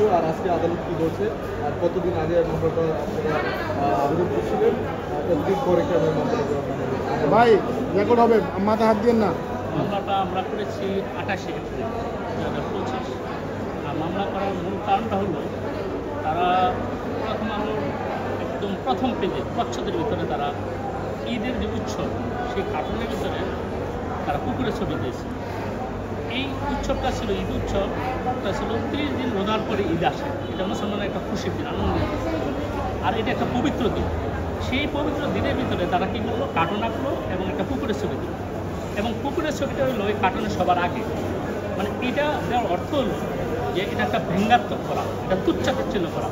Issue আর আজকে আদালত কি বলছে আর কতদিন আগে মামলাটা আপনারা আবেদন করছিলেন, কতদিন পরে কেন মামলাটা ভাই রেকর্ড হবে, মাথা হাত দিয়ে না। মামলাটা আমরা করেছি 28 এপ্রিল 2025। আর মামলা করার মূল কারণটা হলো তারা প্রথম আলোর একদম প্রথম পেজে প্রচ্ছদের ভিতরে তারা ঈদের যে উৎসব সেই কার্টুনের ভিতরে তারা পুকুরের ছবি দিয়েছে। এই উৎসবটা ছিল ঈদ উৎসবটা ছিল 30 দিন রোজার পরে ঈদ আসে। এটা মুসলমানের একটা খুশির দিন, আনন্দের দিন, আর এটা একটা পবিত্র দিন। সেই পবিত্র দিনের ভিতরে তারা কী করলো, কার্টুন আঁকলো এবং একটা পুকুরের ছবি দিল। এবং পুকুরের ছবিটা হলো ওই কার্টুনের সবার আগে। মানে এটা দেওয়ার অর্থ হলো যে এটা একটা ব্যঙ্গাত্মক করা, এটা তুচ্ছাতাচ্ছিল্য করা।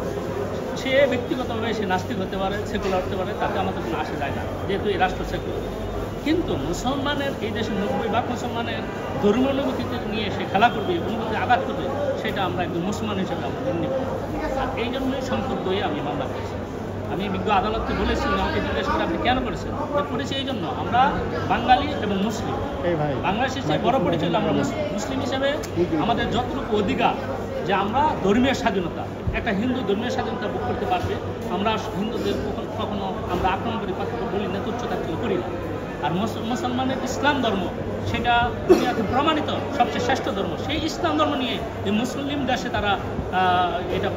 সে ব্যক্তিগতভাবে সে নাস্তিক হতে পারে, সেকুলার হতে পারে, তাতে আমাদের কোনো আসে যায় না, যেহেতু এই রাষ্ট্র সেকুলার। কিন্তু মুসলমানের এই দেশে 90% মুসলমানের ধর্মীয় অনুভূতিতে নিয়ে সে খেলা করবে, অনুভূতি আঘাত করবে, সেটা আমরা একজন মুসলমান হিসেবে আমরা মেনে নেব। আর এই জন্যই সংক্ষুব্ধ হয়ে আমি মামলা করেছি। আমি বিজ্ঞ আদালতকে বলেছি, আমাকে জিজ্ঞেস করে আপনি কেন করেছেন? করেছি এই জন্য আমরা বাঙালি এবং মুসলিম, বাংলাদেশের চেয়ে বড় পরিচয় আমরা মুসলিম হিসেবে আমাদের যতটুকু অধিকার যে আমরা ধর্মীয় স্বাধীনতা, একটা হিন্দু ধর্মীয় স্বাধীনতা ভোগ করতে পারবে। আমরা হিন্দুদের কখনো আমরা আক্রমণ করি, কথা বলি না, তুচ্ছতাচ্ছিল্য করি না। আর মুসলমানের ইসলাম ধর্ম সেটা দুনিয়াতে প্রমাণিত সবচেয়ে শ্রেষ্ঠ ধর্ম। সেই ইসলাম ধর্ম নিয়ে যে মুসলিম দেশে তারা এটা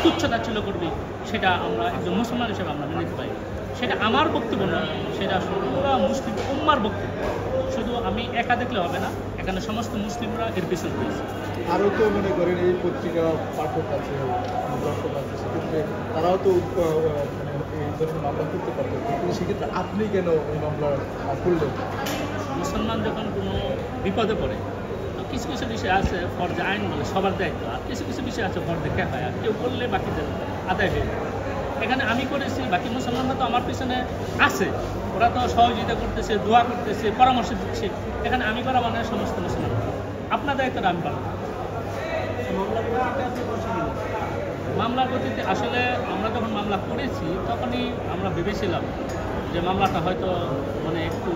তুচ্ছতাচ্ছিল্য করবে, সেটা আমরা একজন মুসলমান হিসেবে আমরা মেনে নিতে পারি। সেটা আমার বক্তব্য নয়, সেটা পুরো মুসলিম উম্মার বক্তব্য। শুধু আমি একা দেখলে হবে না, এখানে সমস্ত মুসলিমরা এর পিছনে রয়েছে। আরও তো মনে করেন এই পত্রিকা পাঠক আছে, দর্শক আছে, সেক্ষেত্রে তারাও তো এই ধরনের মামলা করতে পারবে। কিন্তু সেক্ষেত্রে আপনি কেন এই মামলা করলেন? মুসলমান যখন কোনো বিপদে পড়ে, তো কিছু কিছু বিষয় আছে ফরজে আইন বলে সবার দায়িত্ব, আর কিছু কিছু বিষয় আছে ফরজে কেফায়া, কেউ করলে বাকিদের আদায় হয়ে যায়। এখানে আমি করেছি, বাকি মুসলমানরা তো আমার পিছনে আছে, ওরা তো সহযোগিতা করতেছে, দোয়া করতেছে, পরামর্শ দিচ্ছে। এখানে আমি করা মানে সমস্ত মুসলমান, আপনার দায়িত্বটা আমি পালন। মামলার গতিতে আসলে আমরা যখন মামলা করেছি তখনই আমরা ভেবেছিলাম যে মামলাটা হয়তো মানে একটু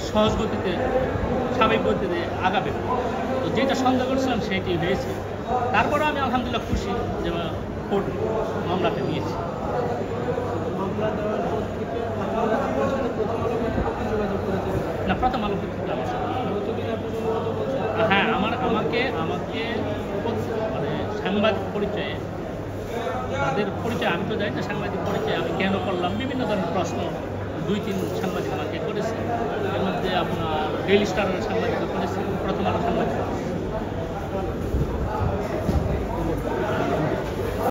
সহজ গতিতে, স্বাভাবিক গতিতে আগাবে। তো যেটা সন্দেহ করছিলাম সেটি হয়েছে। তারপরেও আমি আলহামদুলিল্লাহ খুশি যে কোর্ট মামলাটা নিয়েছি। না, প্রথম আলো পত্রিকা আমার সাথে। হ্যাঁ, আমাকে মানে সাংবাদিক পরিচয়ে, তাদের পরিচয় আমি তো জানি না, সাংবাদিক পরিচয় আমি কেন করলাম, বিভিন্ন ধরনের প্রশ্ন 2-3 সাংবাদিক আমাকে করেছে। এর মধ্যে আপনার ডেইলি স্টারের সাংবাদিক করেছে, প্রথম আলো সাংবাদিক।